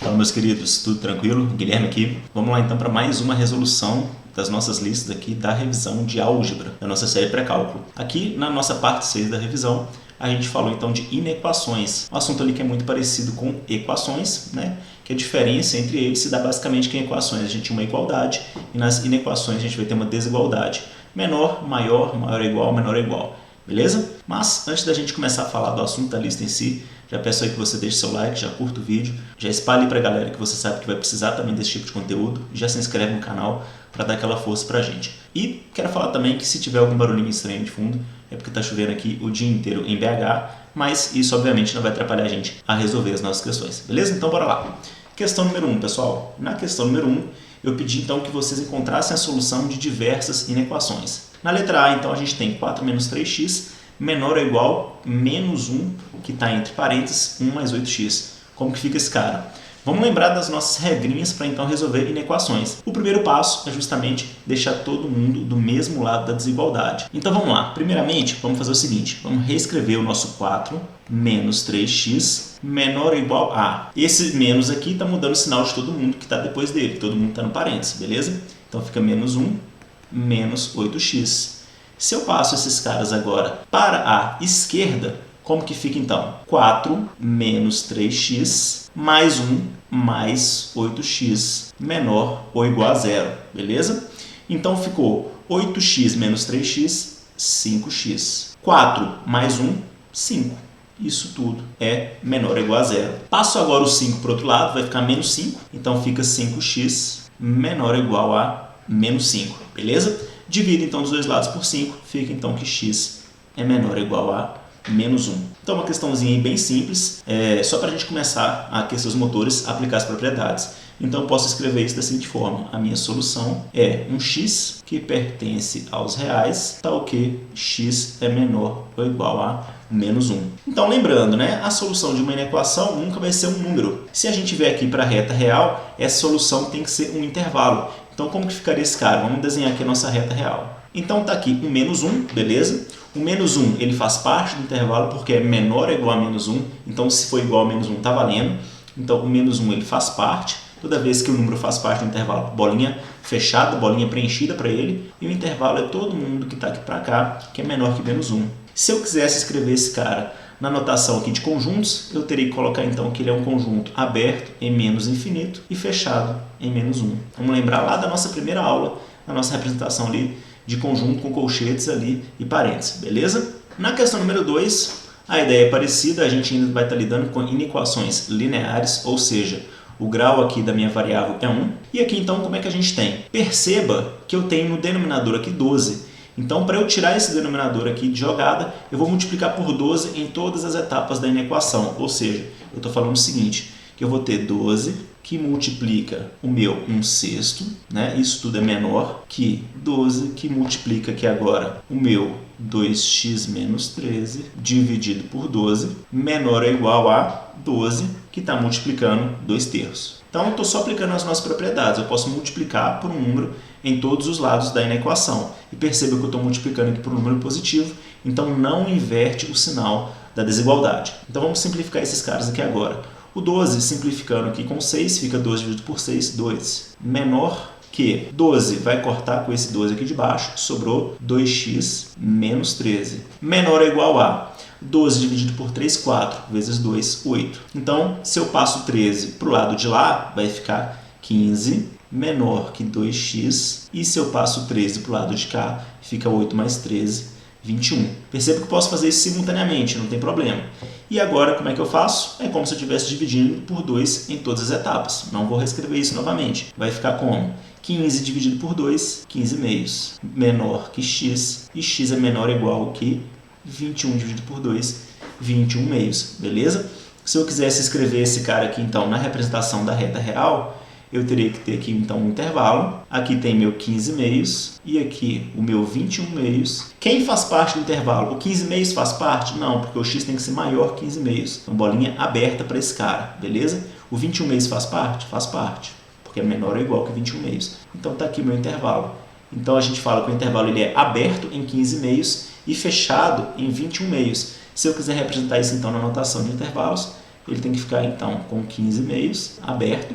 Fala, meus queridos, tudo tranquilo? Guilherme aqui. Vamos lá então para mais uma resolução das nossas listas aqui da revisão de álgebra, da nossa série pré-cálculo. Aqui na nossa parte 6 da revisão, a gente falou então de inequações. Um assunto ali que é muito parecido com equações, né? Que a diferença entre eles se dá basicamente que em equações a gente tem uma igualdade e nas inequações a gente vai ter uma desigualdade. Menor, maior, maior ou igual, menor ou igual. Beleza? Mas antes da gente começar a falar do assunto da lista em si, já peço aí que você deixe seu like, já curta o vídeo, já espalhe para a galera que você sabe que vai precisar também desse tipo de conteúdo, já se inscreve no canal para dar aquela força pra gente. E quero falar também que se tiver algum barulhinho estranho de fundo, é porque tá chovendo aqui o dia inteiro em BH, mas isso obviamente não vai atrapalhar a gente a resolver as nossas questões, beleza? Então bora lá. Questão número 1, pessoal. Na questão número 1, eu pedi então que vocês encontrassem a solução de diversas inequações. Na letra A, então, a gente tem 4 menos 3x menor ou igual menos 1, que está entre parênteses, 1 mais 8x. Como que fica esse cara? Vamos lembrar das nossas regrinhas para então resolver inequações. O primeiro passo é justamente deixar todo mundo do mesmo lado da desigualdade. Então vamos lá. Primeiramente, vamos fazer o seguinte. Vamos reescrever o nosso 4 menos 3x menor ou igual a. Esse menos aqui está mudando o sinal de todo mundo que está depois dele. Todo mundo está no parênteses, beleza? Então fica menos 1 menos 8x. Se eu passo esses caras agora para a esquerda, como que fica então? 4 menos 3x mais 1 mais 8x menor ou igual a 0, beleza? Então ficou 8x menos 3x, 5x. 4 mais 1, 5. Isso tudo é menor ou igual a 0. Passo agora o 5 para o outro lado, vai ficar menos 5. Então fica 5x menor ou igual a menos 5, beleza? Divido então dos dois lados por 5, fica então que x é menor ou igual a menos 1. Então uma questãozinha bem simples, só para a gente começar a aquecer os motores, aplicar as propriedades. Então eu posso escrever isso da seguinte forma: a minha solução é um x que pertence aos reais, tal que x é menor ou igual a menos 1. Então lembrando, né, a solução de uma inequação nunca vai ser um número. Se a gente vier aqui para a reta real, essa solução tem que ser um intervalo. Então como que ficaria esse cara? Vamos desenhar aqui a nossa reta real. Então está aqui um menos 1, beleza? O menos 1 ele faz parte do intervalo porque é menor ou igual a menos 1. Então se for igual a menos 1 está valendo. Então o menos 1 ele faz parte. Toda vez que o número faz parte do intervalo, bolinha fechada, bolinha preenchida para ele. E o intervalo é todo mundo que está aqui para cá, que é menor que menos 1. Se eu quisesse escrever esse cara na notação aqui de conjuntos, eu teria que colocar então que ele é um conjunto aberto em menos infinito e fechado em menos 1. Vamos lembrar lá da nossa primeira aula, na nossa representação ali de conjunto com colchetes ali e parênteses, beleza? Na questão número 2, a ideia é parecida, a gente ainda vai estar lidando com inequações lineares, ou seja, o grau aqui da minha variável é 1. E aqui então como é que a gente tem? Perceba que eu tenho no denominador aqui 12. Então, para eu tirar esse denominador aqui de jogada, eu vou multiplicar por 12 em todas as etapas da inequação. Ou seja, eu estou falando o seguinte, que eu vou ter 12 que multiplica o meu 1/6, né? Isso tudo é menor que 12 que multiplica aqui agora o meu 2x menos 13 dividido por 12, menor ou igual a 12, que está multiplicando 2/3. Então, eu estou só aplicando as nossas propriedades. Eu posso multiplicar por um número em todos os lados da inequação. E perceba que eu estou multiplicando aqui por um número positivo, então não inverte o sinal da desigualdade. Então, vamos simplificar esses caras aqui agora. O 12, simplificando aqui com 6, fica 12 dividido por 6, 2. Menor que 12 vai cortar com esse 12 aqui de baixo, sobrou 2x menos 13. Menor ou igual a 12 dividido por 3, 4, vezes 2, 8. Então, se eu passo 13 para o lado de lá, vai ficar 15 menor que 2x. E se eu passo 13 para o lado de cá, fica 8 mais 13, 21. Perceba que eu posso fazer isso simultaneamente, não tem problema. E agora, como é que eu faço? É como se eu estivesse dividindo por 2 em todas as etapas. Não vou reescrever isso novamente. Vai ficar como? 15 dividido por 2, 15 meios. Menor que x, e x é menor ou igual que 21 dividido por 2, 21 meios. Beleza? Se eu quisesse escrever esse cara aqui, então, na representação da reta real, eu teria que ter aqui, então, um intervalo. Aqui tem meu 15 meios e aqui o meu 21 meios. Quem faz parte do intervalo? O 15 meios faz parte? Não, porque o x tem que ser maior que 15 meios. Então, bolinha aberta para esse cara, beleza? O 21 meios faz parte? Faz parte, porque é menor ou igual que 21 meios. Então, está aqui o meu intervalo. Então, a gente fala que o intervalo ele é aberto em 15 meios e fechado em 21 meios. Se eu quiser representar isso, então, na notação de intervalos, ele tem que ficar então com 15 meios aberto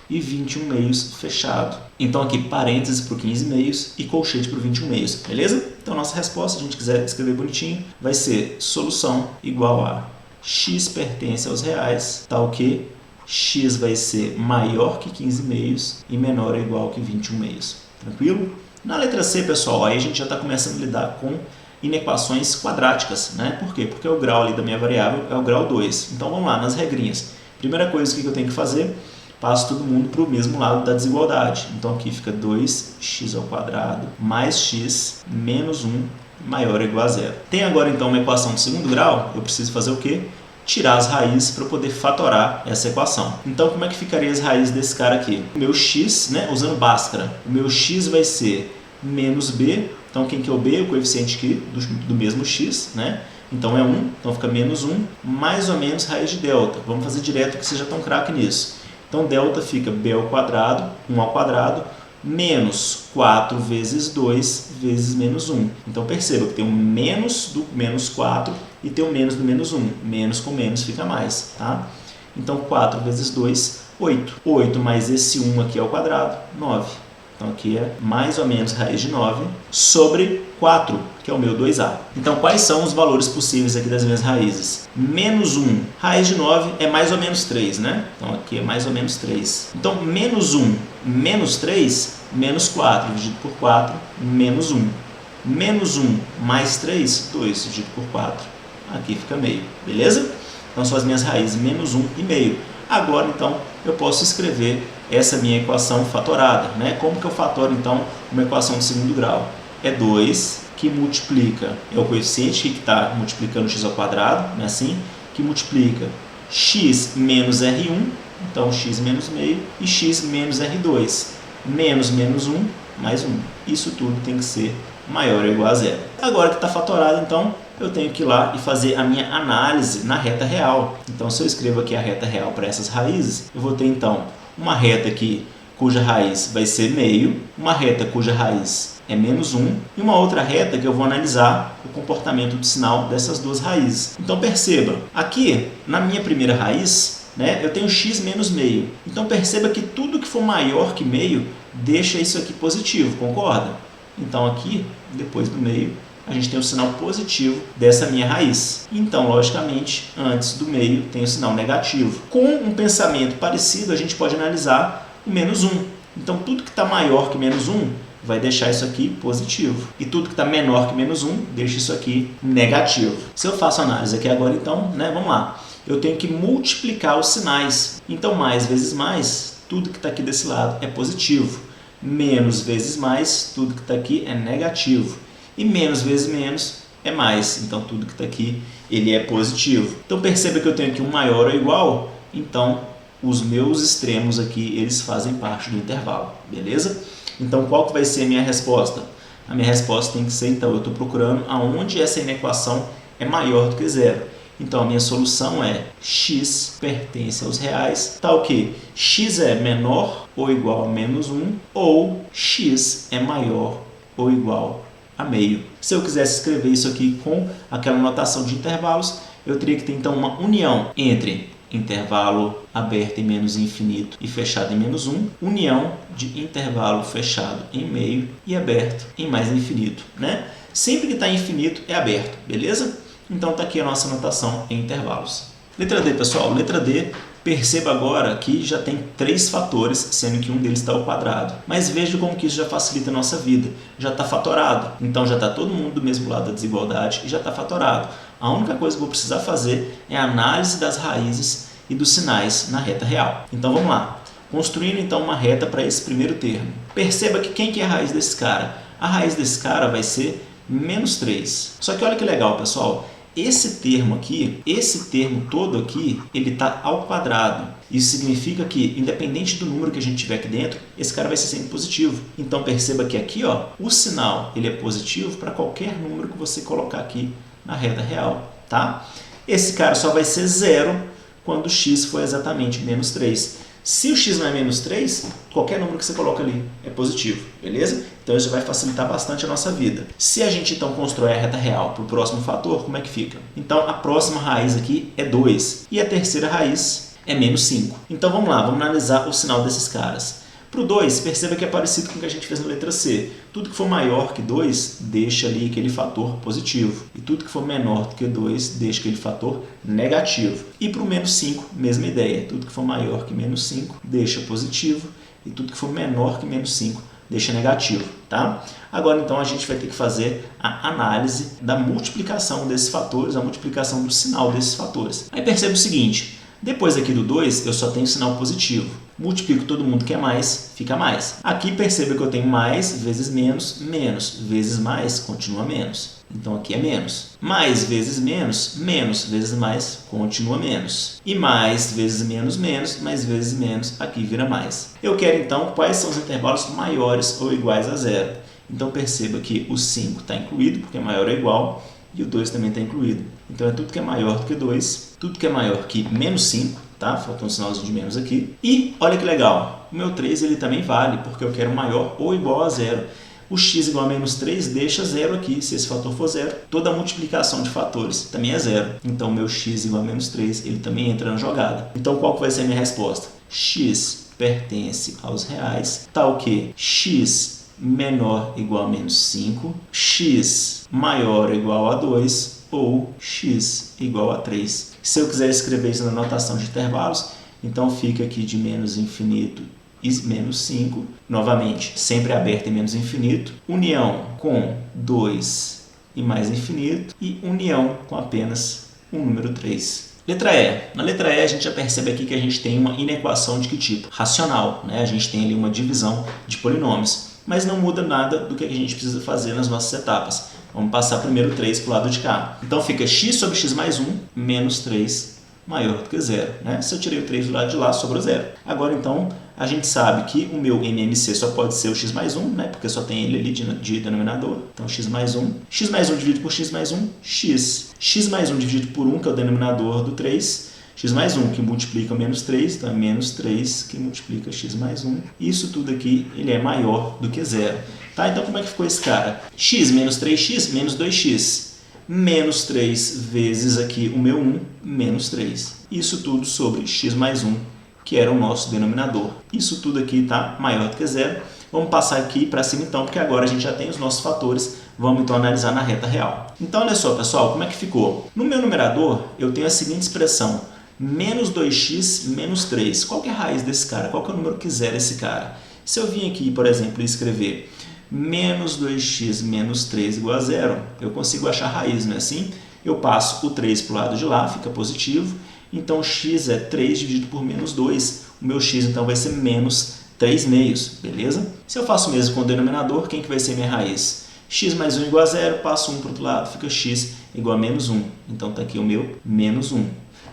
e 21 meios fechado. Então aqui parênteses para o 15 meios e colchete para o 21 meios, beleza? Então nossa resposta, se a gente quiser escrever bonitinho, vai ser solução igual a x pertence aos reais, tal que x vai ser maior que 15 meios e menor ou igual que 21 meios. Tranquilo? Na letra C, pessoal, aí a gente já está começando a lidar com inequações quadráticas, né? Por quê? Porque o grau ali da minha variável é o grau 2. Então vamos lá, nas regrinhas. Primeira coisa que eu tenho que fazer, passo todo mundo para o mesmo lado da desigualdade. Então aqui fica 2x² mais x menos 1 maior ou igual a zero. Tem agora então uma equação de segundo grau, eu preciso fazer o quê? Tirar as raízes para poder fatorar essa equação. Então como é que ficaria as raízes desse cara aqui? O meu x, né, usando Bhaskara, o meu x vai ser menos b. Então, quem que é o b? O coeficiente aqui do mesmo x, né? Então, é 1. Então, fica menos 1, mais ou menos raiz de delta. Vamos fazer direto que vocês já estão craque nisso. Então, delta fica b ao quadrado, 1 ao quadrado, menos 4 vezes 2 vezes menos 1. Então, perceba que tem um menos do menos 4 e tem um menos do menos 1. Menos com menos fica mais, tá? Então, 4 vezes 2, 8. 8 mais esse 1 aqui ao quadrado, 9. Então, aqui é mais ou menos raiz de 9 sobre 4, que é o meu 2a. Então, quais são os valores possíveis aqui das minhas raízes? Menos 1. Raiz de 9 é mais ou menos 3, né? Então, aqui é mais ou menos 3. Então, menos 1 menos 3, menos 4 dividido por 4, menos 1. Menos 1 mais 3, 2 dividido por 4. Aqui fica meio, beleza? Então, são as minhas raízes, menos 1 e meio. Agora, então, eu posso escrever essa minha equação fatorada, né? Como que eu fatoro, então, uma equação de segundo grau? É 2 que multiplica, é o coeficiente que está multiplicando x ao quadrado, né? Assim, que multiplica x menos R1, então x menos meio, e x menos R2, menos 1, mais 1. Isso tudo tem que ser maior ou igual a zero. Agora que está fatorado, então, eu tenho que ir lá e fazer a minha análise na reta real. Então, se eu escrevo aqui a reta real para essas raízes, eu vou ter, então, uma reta aqui cuja raiz vai ser meio, uma reta cuja raiz é menos 1 e uma outra reta que eu vou analisar o comportamento do sinal dessas duas raízes. Então, perceba, aqui, na minha primeira raiz, né, eu tenho x menos meio. Então, perceba que tudo que for maior que meio, deixa isso aqui positivo, concorda? Então, aqui, depois do meio, a gente tem o sinal positivo dessa minha raiz. Então, logicamente, antes do meio tem o sinal negativo. Com um pensamento parecido, a gente pode analisar o menos 1. Então, tudo que está maior que menos 1 vai deixar isso aqui positivo. E tudo que está menor que menos 1 deixa isso aqui negativo. Se eu faço a análise aqui agora, então, né, vamos lá. Eu tenho que multiplicar os sinais. Então, mais vezes mais, tudo que está aqui desse lado é positivo. Menos vezes mais, tudo que está aqui é negativo. E menos vezes menos é mais. Então, tudo que está aqui, ele é positivo. Então, perceba que eu tenho aqui um maior ou igual. Então, os meus extremos aqui, eles fazem parte do intervalo. Beleza? Então, qual que vai ser a minha resposta? A minha resposta tem que ser, então, eu estou procurando aonde essa inequação é maior do que zero. Então, a minha solução é x pertence aos reais, tal que x é menor ou igual a menos 1, ou x é maior ou igual a meio. Se eu quisesse escrever isso aqui com aquela notação de intervalos, eu teria que ter então uma união entre intervalo aberto em menos infinito e fechado em menos 1, união de intervalo fechado em meio e aberto em mais infinito, né? Sempre que está infinito é aberto, beleza? Então está aqui a nossa notação em intervalos. Letra D, pessoal. Letra D, perceba agora que já tem 3 fatores, sendo que um deles está ao quadrado. Mas veja como que isso já facilita a nossa vida. Já está fatorado. Então já está todo mundo do mesmo lado da desigualdade e já está fatorado. A única coisa que eu vou precisar fazer é a análise das raízes e dos sinais na reta real. Então vamos lá. Construindo então uma reta para esse primeiro termo. Perceba que quem que é a raiz desse cara? A raiz desse cara vai ser menos 3. Só que olha que legal, pessoal. Esse termo aqui, esse termo todo aqui, ele está ao quadrado. Isso significa que, independente do número que a gente tiver aqui dentro, esse cara vai ser sempre positivo. Então, perceba que aqui, ó, o sinal ele é positivo para qualquer número que você colocar aqui na reta real, tá? Esse cara só vai ser zero quando x for exatamente menos 3. Se o x não é menos 3, qualquer número que você coloca ali é positivo, beleza? Então isso vai facilitar bastante a nossa vida. Se a gente então constrói a reta real para o próximo fator, como é que fica? Então a próxima raiz aqui é 2 e a terceira raiz é menos 5. Então vamos lá, vamos analisar o sinal desses caras. Para o 2, perceba que é parecido com o que a gente fez na letra C. Tudo que for maior que 2, deixa ali aquele fator positivo. E tudo que for menor do que 2, deixa aquele fator negativo. E para o menos 5, mesma ideia. Tudo que for maior que menos 5, deixa positivo. E tudo que for menor que menos 5, deixa negativo. Tá? Agora, então, a gente vai ter que fazer a análise da multiplicação desses fatores, a multiplicação do sinal desses fatores. Aí perceba o seguinte. Depois aqui do 2, eu só tenho sinal positivo. Multiplico todo mundo que é mais, fica mais. Aqui perceba que eu tenho mais vezes menos, menos vezes mais, continua menos. Então aqui é menos. Mais vezes menos, menos vezes mais, continua menos. E mais vezes menos, menos, mais vezes menos, aqui vira mais. Eu quero então quais são os intervalos maiores ou iguais a zero. Então perceba que o 5 está incluído, porque é maior ou igual. E o 2 também está incluído. Então é tudo que é maior do que 2, tudo que é maior que menos 5, tá? Faltou um sinalzinho de menos aqui. E olha que legal, o meu 3 ele também vale, porque eu quero maior ou igual a zero. O x igual a menos 3 deixa zero aqui, se esse fator for zero. Toda a multiplicação de fatores também é zero. Então o meu x igual a menos 3, ele também entra na jogada. Então qual que vai ser a minha resposta? X pertence aos reais, tal que x menor igual a menos 5, x maior ou igual a 2 ou x igual a 3. Se eu quiser escrever isso na notação de intervalos, então fica aqui de menos infinito e menos 5, novamente, sempre aberto em menos infinito, união com 2 e mais infinito e união com apenas um número 3. Letra E. Na letra E a gente já percebe aqui que a gente tem uma inequação de que tipo? Racional, né? A gente tem ali uma divisão de polinômios. Mas não muda nada do que a gente precisa fazer nas nossas etapas. Vamos passar primeiro 3 para o lado de cá. Então fica x sobre x mais 1 menos 3 maior do que zero. Né? Se eu tirei o 3 do lado de lá, sobrou zero. Agora então a gente sabe que o meu MMC só pode ser o x mais 1, né? Porque só tem ele ali de denominador. Então x mais 1. X mais 1 dividido por x mais 1, x. X mais 1 dividido por 1, que é o denominador do 3. X mais 1 que multiplica menos 3, então é menos 3 que multiplica x mais 1. Isso tudo aqui ele é maior do que zero. Tá? Então como é que ficou esse cara? X menos 3x menos 2x. Menos 3 vezes aqui o meu 1, menos 3. Isso tudo sobre x mais 1, que era o nosso denominador. Isso tudo aqui está maior do que zero. Vamos passar aqui para cima então, porque agora a gente já tem os nossos fatores. Vamos então analisar na reta real. Então olha só, pessoal, como é que ficou? No meu numerador, eu tenho a seguinte expressão. Menos 2x menos 3. Qual que é a raiz desse cara? Qual que é o número que zera esse cara? Se eu vim aqui, por exemplo, e escrever menos 2x menos 3 igual a zero, eu consigo achar a raiz, não é assim? Eu passo o 3 para o lado de lá, fica positivo. Então x é 3 dividido por menos 2. O meu x então vai ser menos 3 meios, beleza? Se eu faço o mesmo com o denominador, quem que vai ser minha raiz? X mais 1 igual a zero, passo 1 para o outro lado, fica x igual a menos 1. Então está aqui o meu menos 1.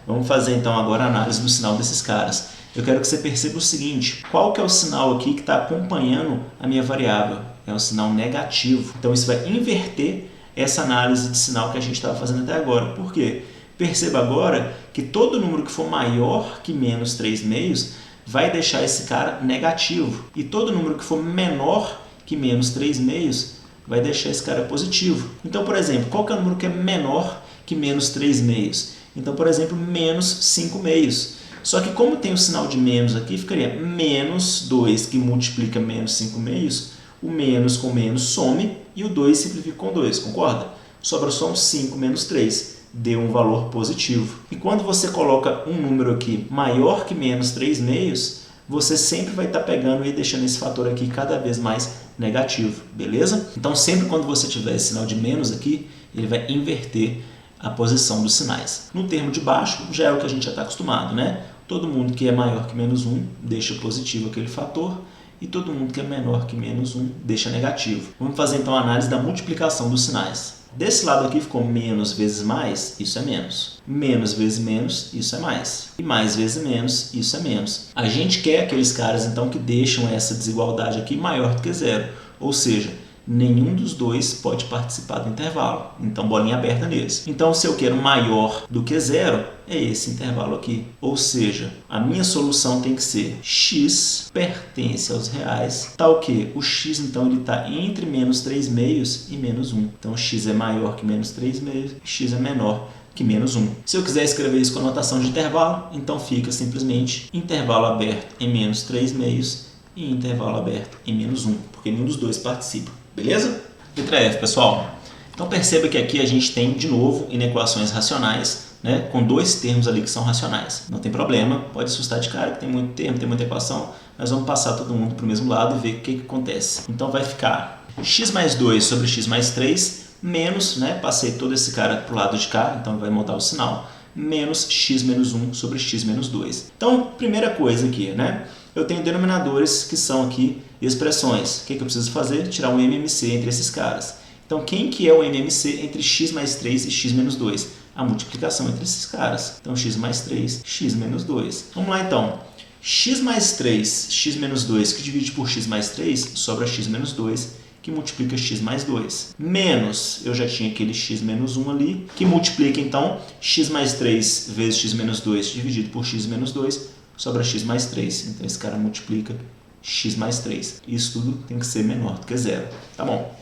Vamos fazer então agora a análise do sinal desses caras. Eu quero que você perceba o seguinte, qual que é o sinal aqui que está acompanhando a minha variável? É um sinal negativo. Então isso vai inverter essa análise de sinal que a gente estava fazendo até agora. Por quê? Perceba agora que todo número que for maior que menos 3 meios vai deixar esse cara negativo. E todo número que for menor que menos 3 meios vai deixar esse cara positivo. Então, por exemplo, qual que é o número que é menor que menos 3 meios? Então, por exemplo, menos 5 meios. Só que como tem o sinal de menos aqui, ficaria menos 2 que multiplica menos 5 meios. O menos com menos some e o 2 simplifica com 2, concorda? Sobra só um 5 menos 3. Deu um valor positivo. E quando você coloca um número aqui maior que menos 3 meios, você sempre vai estar pegando e deixando esse fator aqui cada vez mais negativo, beleza? Então sempre quando você tiver esse sinal de menos aqui, ele vai inverter a posição dos sinais. No termo de baixo, já é o que a gente já está acostumado, né? Todo mundo que é maior que menos 1 deixa positivo aquele fator e todo mundo que é menor que menos 1 deixa negativo. Vamos fazer então a análise da multiplicação dos sinais. Desse lado aqui ficou menos vezes mais, isso é menos. Menos vezes menos, isso é mais. E mais vezes menos, isso é menos. A gente quer aqueles caras então que deixam essa desigualdade aqui maior do que zero. Ou seja, nenhum dos dois pode participar do intervalo. Então, bolinha aberta neles. Então, se eu quero maior do que zero, é esse intervalo aqui. Ou seja, a minha solução tem que ser x pertence aos reais, tal que o x, então, ele está entre menos 3/2 e menos 1. Então, x é maior que menos 3/2, x é menor que menos 1. Se eu quiser escrever isso com a notação de intervalo, então fica simplesmente intervalo aberto em menos 3/2 e intervalo aberto em menos 1, porque nenhum dos dois participa. Beleza? Letra F, pessoal. Então perceba que aqui a gente tem, de novo, inequações racionais, né, com dois termos ali que são racionais. Não tem problema, pode assustar de cara que tem muito termo, tem muita equação, mas vamos passar todo mundo para o mesmo lado e ver o que acontece. Então vai ficar x mais 2 sobre x mais 3, menos, né, passei todo esse cara para o lado de cá, então vai mudar o sinal, menos x menos 1 sobre x menos 2. Então, primeira coisa aqui, né, eu tenho denominadores que são aqui expressões. O que eu preciso fazer? Tirar um MMC entre esses caras. Então, quem que é o MMC entre x mais 3 e x menos 2? A multiplicação entre esses caras. Então, x mais 3, x menos 2. Vamos lá, então. X mais 3, x menos 2, que divide por x mais 3, sobra x menos 2, que multiplica x mais 2. Menos, eu já tinha aquele x menos 1 ali, que multiplica, então, x mais 3 vezes x menos 2, dividido por x menos 2, sobra x mais 3. Então, esse cara multiplica x mais 3. Isso tudo tem que ser menor do que zero. Tá bom.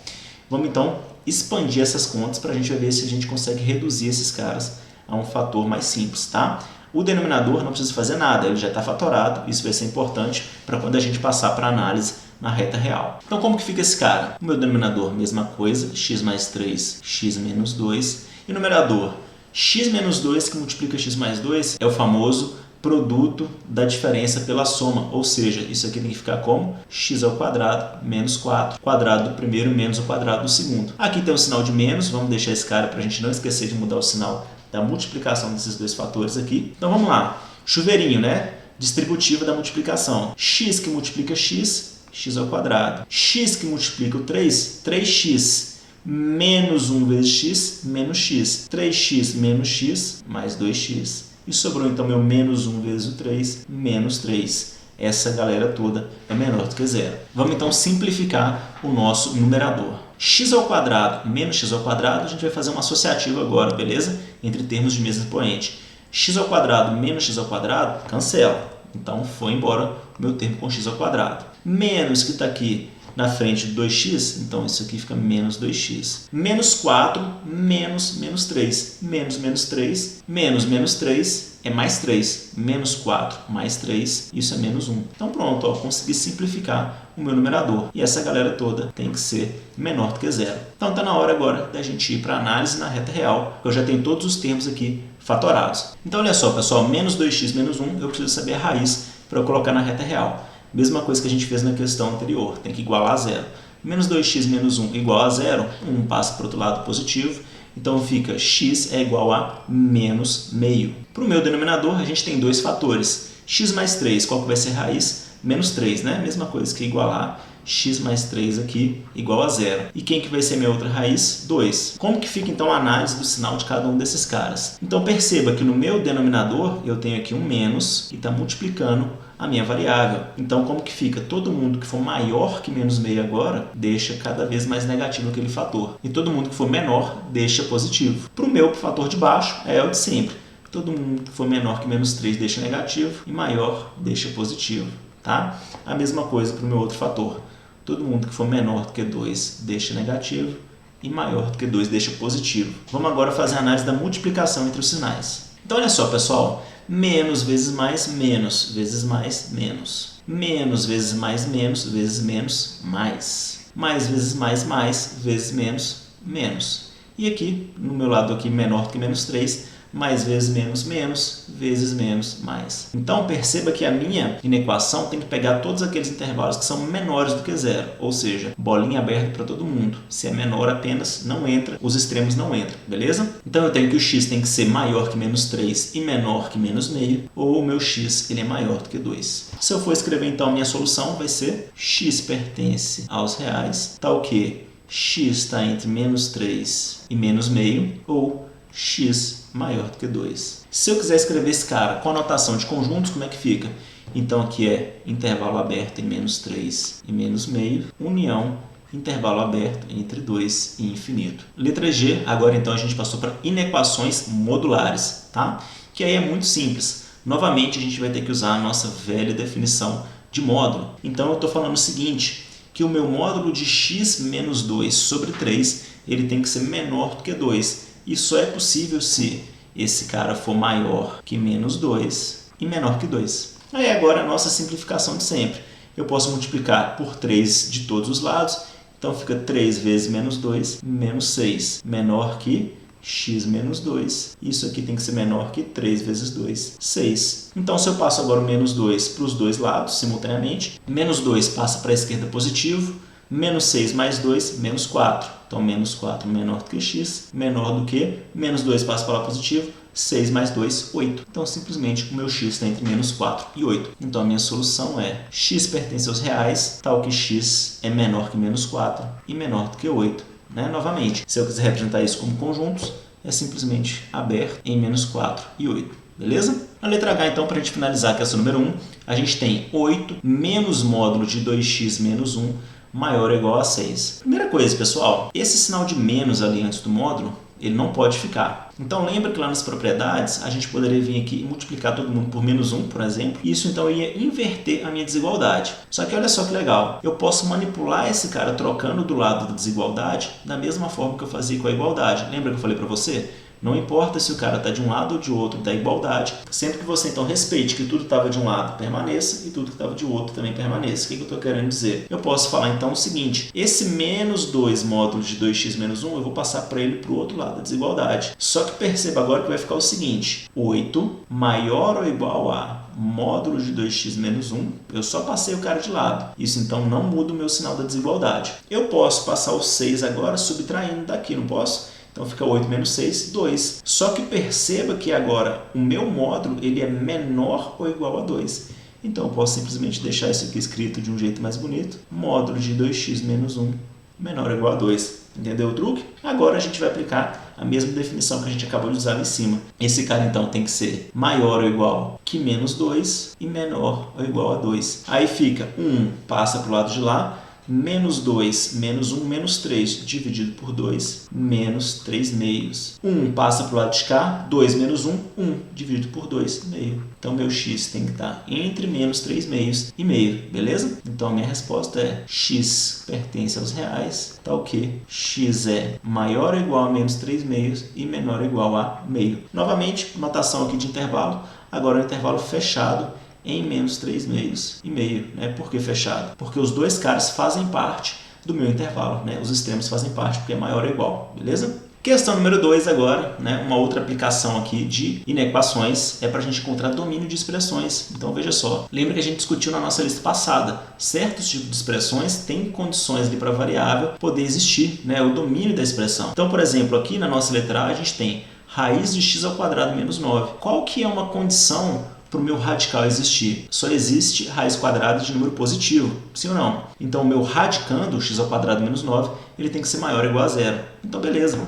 Vamos, então, expandir essas contas para a gente ver se a gente consegue reduzir esses caras a um fator mais simples, tá? O denominador não precisa fazer nada, ele já está fatorado. Isso vai ser importante para quando a gente passar para a análise na reta real. Então, como que fica esse cara? O meu denominador, mesma coisa, x mais 3, x menos 2. E o numerador, x menos 2 que multiplica x mais 2 é o famoso produto da diferença pela soma, ou seja, isso aqui tem que ficar como x ao quadrado menos 4, quadrado do primeiro menos o quadrado do segundo. Aqui tem o sinal de menos, vamos deixar esse cara para a gente não esquecer de mudar o sinal da multiplicação desses dois fatores aqui. Então vamos lá, chuveirinho, né? Distributiva da multiplicação. X que multiplica x, x ao quadrado. X que multiplica o 3, 3x menos 1 vezes x, menos x. 3x menos x, mais 2x. E sobrou então meu menos 1 vezes o 3, menos 3. Essa galera toda é menor do que zero. Vamos então simplificar o nosso numerador. X ao quadrado menos x ao quadrado, a gente vai fazer uma associativa agora, beleza? Entre termos de mesmo expoente. X ao quadrado menos x ao quadrado, cancela. Então foi embora o meu termo com x ao quadrado. Menos que está aqui na frente de 2x, então isso aqui fica menos 2x. Menos 4, menos 3. Menos 3, menos 3 é mais 3. Menos 4 mais 3, isso é menos 1. Então pronto, ó, consegui simplificar o meu numerador. E essa galera toda tem que ser menor do que zero. Então está na hora agora da gente ir para a análise na reta real. Eu já tenho todos os termos aqui fatorados. Então olha só, pessoal, menos 2x menos 1, eu preciso saber a raiz para eu colocar na reta real. Mesma coisa que a gente fez na questão anterior, tem que igualar a zero. Menos 2x menos 1 igual a zero, 1 passa para o outro lado positivo, então fica x é igual a menos meio. Para o meu denominador, a gente tem dois fatores. X mais 3, qual que vai ser a raiz? Menos 3, né? Mesma coisa que igualar x mais 3 aqui igual a zero. E quem que vai ser minha outra raiz? 2. Como que fica então a análise do sinal de cada um desses caras? Então perceba que no meu denominador eu tenho aqui um menos e está multiplicando a minha variável. Então como que fica? Todo mundo que for maior que menos meio agora deixa cada vez mais negativo aquele fator. E todo mundo que for menor deixa positivo. Para o meu fator de baixo é o de sempre. Todo mundo que for menor que menos 3 deixa negativo e maior deixa positivo. Tá? A mesma coisa para o meu outro fator. Todo mundo que for menor do que 2 deixa negativo e maior do que 2 deixa positivo. Vamos agora fazer a análise da multiplicação entre os sinais. Então olha só, pessoal, menos vezes mais, menos vezes mais, menos. Menos vezes mais, menos vezes menos, mais. Mais vezes mais vezes menos, menos. E aqui, no meu lado aqui, menor do que menos 3, mais vezes menos, menos, vezes menos, mais. Então, perceba que a minha inequação tem que pegar todos aqueles intervalos que são menores do que zero, ou seja, bolinha aberta para todo mundo. Se é menor apenas, não entra, os extremos não entram, beleza? Então, eu tenho que o x tem que ser maior que menos 3 e menor que menos meio, ou o meu x ele é maior do que 2. Se eu for escrever, então, a minha solução vai ser x pertence aos reais, tal que x está entre menos 3 e menos meio, ou x maior do que 2. Se eu quiser escrever esse cara com a notação de conjuntos, como é que fica? Então aqui é intervalo aberto em menos 3 e menos meio, união intervalo aberto entre 2 e infinito. Letra G, agora então a gente passou para inequações modulares, tá? Que aí é muito simples. Novamente a gente vai ter que usar a nossa velha definição de módulo. Então eu estou falando o seguinte, que o meu módulo de x menos 2 sobre 3, ele tem que ser menor do que 2. E só é possível se esse cara for maior que menos 2 e menor que 2. Aí agora a nossa simplificação de sempre. Eu posso multiplicar por 3 de todos os lados, então fica 3 vezes menos 2, menos 6, menor que x menos 2. Isso aqui tem que ser menor que 3 vezes 2, 6. Então, se eu passo agora o menos 2 para os dois lados, simultaneamente, menos 2 passa para a esquerda positivo, menos 6 mais 2, menos 4. Então, menos 4 menor do que x, menor do que, menos 2 passa para lá positivo, 6 mais 2, 8. Então, simplesmente, o meu x está entre menos 4 e 8. Então, a minha solução é x pertence aos reais, tal que x é menor que menos 4 e menor do que 8. Né? Novamente, se eu quiser representar isso como conjuntos, é simplesmente aberto em menos 4 e 8. Beleza? Na letra H, então, para a gente finalizar a questão número 1, a gente tem 8 menos módulo de 2x menos 1 maior ou igual a 6. Primeira coisa, pessoal, esse sinal de menos ali antes do módulo, ele não pode ficar. Então lembra que lá nas propriedades a gente poderia vir aqui e multiplicar todo mundo por menos 1, por exemplo. Isso então ia inverter a minha desigualdade. Só que olha só que legal, eu posso manipular esse cara trocando do lado da desigualdade da mesma forma que eu fazia com a igualdade. Lembra que eu falei para você? Não importa se o cara está de um lado ou de outro da igualdade, sempre que você então respeite que tudo estava de um lado permaneça e tudo que estava de outro também permaneça. O que eu estou querendo dizer? Eu posso falar então o seguinte, esse menos 2 módulo de 2x menos 1 eu vou passar para ele para o outro lado da desigualdade. Só que perceba agora que vai ficar o seguinte, 8 maior ou igual a módulo de 2x menos 1, eu só passei o cara de lado. Isso então não muda o meu sinal da desigualdade. Eu posso passar o 6 agora subtraindo daqui, não posso? Então fica 8 menos 6, 2. Só que perceba que agora o meu módulo ele é menor ou igual a 2. Então eu posso simplesmente deixar isso aqui escrito de um jeito mais bonito. Módulo de 2x menos 1 menor ou igual a 2. Entendeu o truque? Agora a gente vai aplicar a mesma definição que a gente acabou de usar ali em cima. Esse cara então tem que ser maior ou igual que menos 2 e menor ou igual a 2. Aí fica 1 passa para o lado de lá, menos 2, menos 1, menos 3, dividido por 2, menos 3 meios. 1 passa para o lado de cá, 2 menos 1, 1, dividido por 2, meio. Então, meu x tem que estar entre menos 3 meios e meio, beleza? Então, a minha resposta é x pertence aos reais, tal que x é maior ou igual a menos 3 meios e menor ou igual a meio. Novamente, notação aqui de intervalo, agora o intervalo fechado, em menos 3 meios e meio. Né? Por que fechado? Porque os dois caras fazem parte do meu intervalo. Né? Os extremos fazem parte porque é maior ou igual. Beleza? Questão número 2 agora, né? Uma outra aplicação aqui de inequações é para a gente encontrar domínio de expressões. Então veja só, lembra que a gente discutiu na nossa lista passada, certos tipos de expressões têm condições ali para a variável poder existir, né? O domínio da expressão. Então, por exemplo, aqui na nossa letra A a gente tem raiz de x ao quadrado menos 9. Qual que é uma condição para o meu radical existir? Só existe raiz quadrada de número positivo, sim ou não? Então, o meu radicando, x ao quadrado menos 9, ele tem que ser maior ou igual a zero. Então, beleza.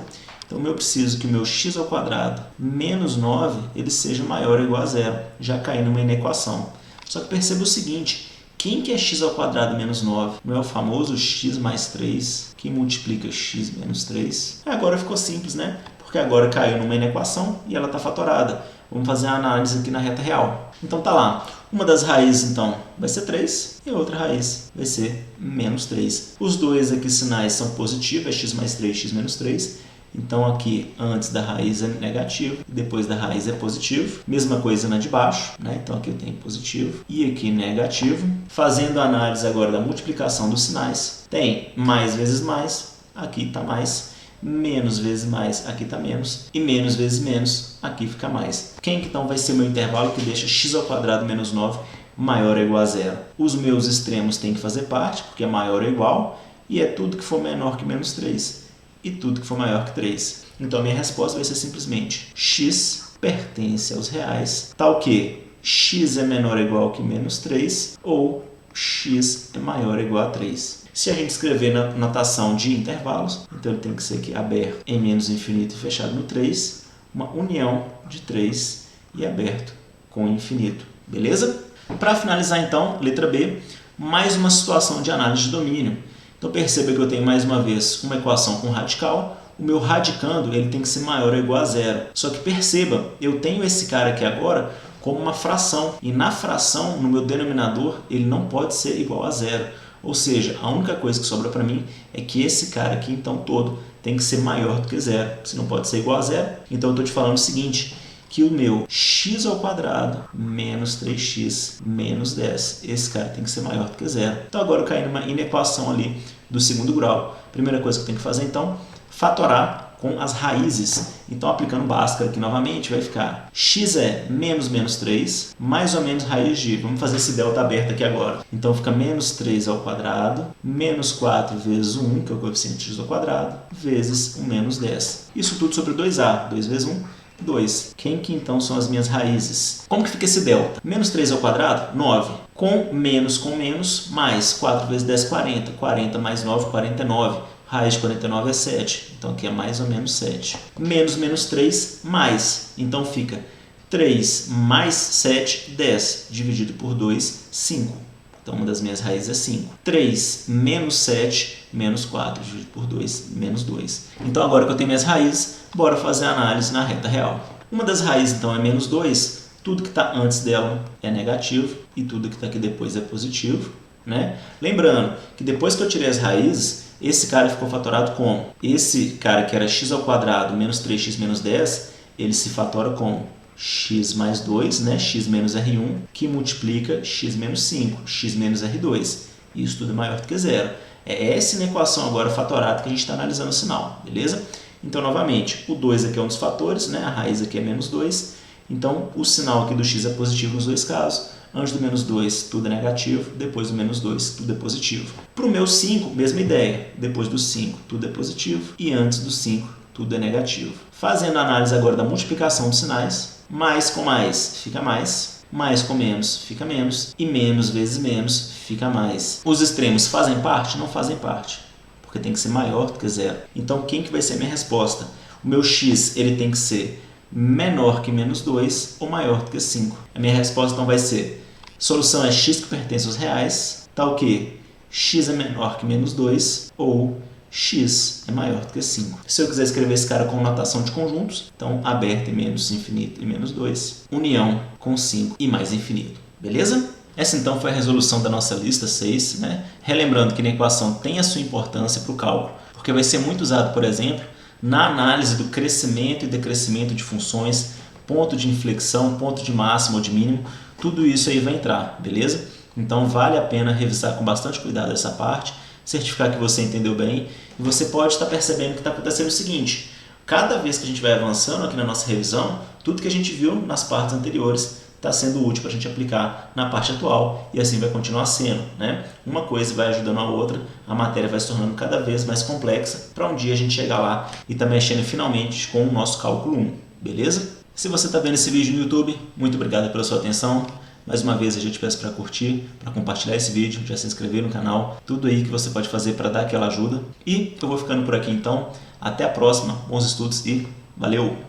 Então, eu preciso que o meu x ao quadrado menos 9, ele seja maior ou igual a zero. Já caí numa inequação. Só que perceba o seguinte, quem que é x ao quadrado menos 9? Não é o famoso x mais 3, que multiplica x menos 3? Agora ficou simples, né? Porque agora caiu numa inequação e ela está fatorada. Vamos fazer a análise aqui na reta real. Então tá lá, uma das raízes então vai ser 3 e a outra raiz vai ser menos 3. Os dois aqui sinais são positivos, é x mais 3, x menos 3. Então aqui antes da raiz é negativo, depois da raiz é positivo. Mesma coisa na de baixo, né? Então aqui eu tenho positivo e aqui negativo. Fazendo a análise agora da multiplicação dos sinais, tem mais vezes mais, aqui está mais. Menos vezes mais, aqui está menos, e menos vezes menos, aqui fica mais. Quem que então vai ser o meu intervalo que deixa x ao quadrado menos 9 maior ou igual a zero? Os meus extremos têm que fazer parte, porque é maior ou igual, e é tudo que for menor que menos 3, e tudo que for maior que 3. Então, a minha resposta vai ser simplesmente x pertence aos reais, tal que x é menor ou igual que menos 3, ou x é maior ou igual a 3. Se a gente escrever na notação de intervalos, então ele tem que ser aqui aberto em menos infinito e fechado no 3, uma união de 3 e aberto com infinito. Beleza? Para finalizar então, letra B, mais uma situação de análise de domínio, Então perceba que eu tenho mais uma vez uma equação com radical. O meu radicando ele tem que ser maior ou igual a zero. Só que perceba, eu tenho esse cara aqui agora como uma fração. E na fração, no meu denominador, ele não pode ser igual a zero. Ou seja, a única coisa que sobra para mim é que esse cara aqui, então, todo, tem que ser maior do que zero. Se não pode ser igual a zero, então eu estou te falando o seguinte, que o meu x ao quadrado menos 3x menos 10, esse cara tem que ser maior do que zero. Então agora eu caí numa inequação ali do segundo grau. Primeira coisa que eu tenho que fazer, então, fatorar com as raízes. Então, aplicando Bhaskara aqui novamente, vai ficar x é menos 3, mais ou menos raiz de... Vamos fazer esse delta aberto aqui agora. Então, fica menos 3 ao quadrado, menos 4 vezes 1, que é o coeficiente x ao quadrado, vezes 1 menos 10. Isso tudo sobre 2a. 2 vezes 1, 2. Quem que então são as minhas raízes? Como que fica esse delta? Menos 3 ao quadrado, 9. Com menos, mais 4 vezes 10, 40. 40 mais 9, 49. Raiz de 49 é 7, então aqui é mais ou menos 7. Menos 3, mais. Então fica 3 mais 7, 10. Dividido por 2, 5. Então uma das minhas raízes é 5. 3 menos 7, menos 4. Dividido por 2, menos 2. Então agora que eu tenho minhas raízes, bora fazer a análise na reta real. Uma das raízes então é menos 2. Tudo que está antes dela é negativo e tudo que está aqui depois é positivo, né? Lembrando que depois que eu tirei as raízes, esse cara ficou fatorado como? Esse cara que era x ao quadrado menos 3x menos 10, ele se fatora como x mais 2, né? X menos R1, que multiplica x menos 5, x menos R2. Isso tudo é maior do que zero. É essa equação agora fatorada que a gente está analisando o sinal, beleza? Então, novamente, o 2 aqui é um dos fatores, né? A raiz aqui é menos 2. Então, o sinal aqui do x é positivo nos dois casos. Antes do menos 2, tudo é negativo. Depois do menos 2, tudo é positivo. Para o meu 5, mesma ideia. Depois do 5, tudo é positivo. E antes do 5, tudo é negativo. Fazendo a análise agora da multiplicação dos sinais. Mais com mais fica mais. Mais com menos fica menos. E menos vezes menos fica mais. Os extremos fazem parte? Não fazem parte. Porque tem que ser maior do que zero. Então, quem que vai ser a minha resposta? O meu x ele tem que ser menor que menos 2 ou maior do que 5. A minha resposta então vai ser, solução é x que pertence aos reais, tal que x é menor que menos 2 ou x é maior do que 5. Se eu quiser escrever esse cara com notação de conjuntos, então aberto e menos infinito e menos 2, união com 5 e mais infinito. Beleza? Essa então foi a resolução da nossa lista 6, né? Relembrando que a equação tem a sua importância para o cálculo, porque vai ser muito usado, por exemplo, na análise do crescimento e decrescimento de funções, ponto de inflexão, ponto de máximo ou de mínimo, tudo isso aí vai entrar, beleza? Então vale a pena revisar com bastante cuidado essa parte, certificar que você entendeu bem, e você pode estar percebendo que está acontecendo o seguinte, cada vez que a gente vai avançando aqui na nossa revisão, tudo que a gente viu nas partes anteriores está sendo útil para a gente aplicar na parte atual e assim vai continuar sendo, né? Uma coisa vai ajudando a outra, a matéria vai se tornando cada vez mais complexa para um dia a gente chegar lá e estar mexendo finalmente com o nosso cálculo 1, beleza? Se você está vendo esse vídeo no YouTube, muito obrigado pela sua atenção. Mais uma vez, a gente peço para curtir, para compartilhar esse vídeo, já se inscrever no canal, tudo aí que você pode fazer para dar aquela ajuda. E eu vou ficando por aqui então, até a próxima, bons estudos e valeu!